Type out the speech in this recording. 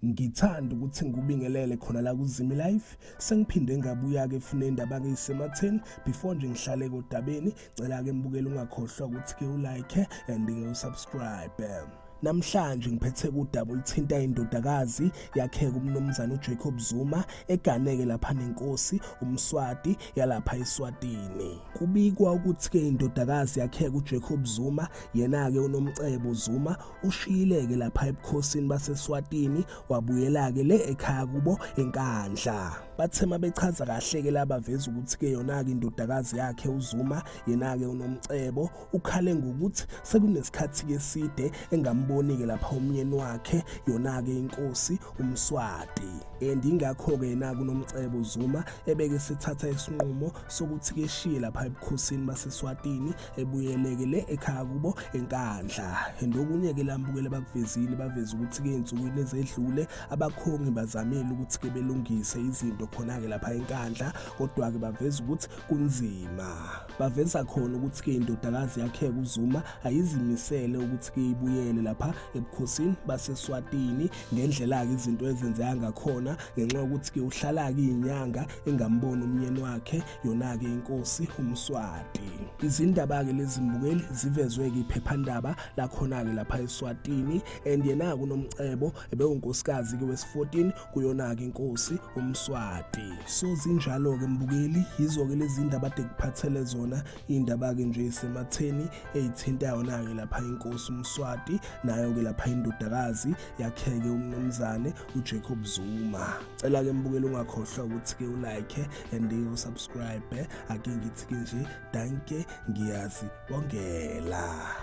Ngithanda ukuthi ngikubingelele khona la kuZimi Life. Sengiphinde ngabuya-ke funa indaba-ke isematheni. Before nje ngihlale kodabeni, cela-ke mbukele ungakhohlwa ukuthi-ke ulike and-ke usubscribe. Namhlanje ngiphethe udaba oluthinta indodakazi yakheka umnumzane uJacob Zuma eganeke lapha nenkosi uMswati yalapha eSwatini. Kubikwa ukuthi-ke indodakazi yakheka uJacob Zuma yena-ke uNomcebo Zuma ushiyileke lapha ebukhosini baseSwatini wabuyela-ke le ekhaya kubo eNkandla. Bathema bechaza kahle-ke laba veza ukuthi-ke yona-ke indodakazi yakhe uZuma yena-ke uNomcebo ukhale ngokuthi sekunesikhathi-ke eside engamboni-ke lapha umyeni wakhe yona-ke inkosi uMswati. And ingakho-ke yena-ke uNomcebo Zuma ebeke sethatha isinqumo sokuthi-ke eshiye lapha ebukhosini baseSwatini ebuyeleke le ekhaya kubo eNkandla. And okunye-ke lambukele bakuvezile baveza ukuthi-ke ey'nsukwini ezedlule abakhongi bazamile ukuthi-ke belungise izinto khona-ke lapha eNkandla, kodwa-ke baveza ukuthi kunzima. Baveza khona ukuthi-ke indodakazi yakhe uZuma ayizimisele ukuthi-ke ibuyele lapha ebukhosini baseSwatini ngendlela-ke izinto ezenzeka ngakhona, ngenxa yokuthi-ke uhlala-ke iy'nyanga engamboni umyeni wakhe yona-ke inkosi uMswati. Izindaba-ke lezi mbukeli zivezwe-ke iphephandaba lakhona-ke lapha eSwatini, and yena-ke uNomcebo ebewunkosikazi-ke wesi-14 kuyona-ke inkosi uMswati. So zinjalo-ke mbukeli, yizo-ke lezi ndaba ade kuphathele zona, iy'ndaba-ke nje esematheni ey'thinta yona-ke lapha inkosi uMswati nayo-ke lapha indodakazi yakheke umnumzane uJacob Zuma. Cela-ke mbukeli ungakhohlwa ukuthi-ke ulike and usubscribe. Ake ngithi-ke nje danke, ngiyazibongela.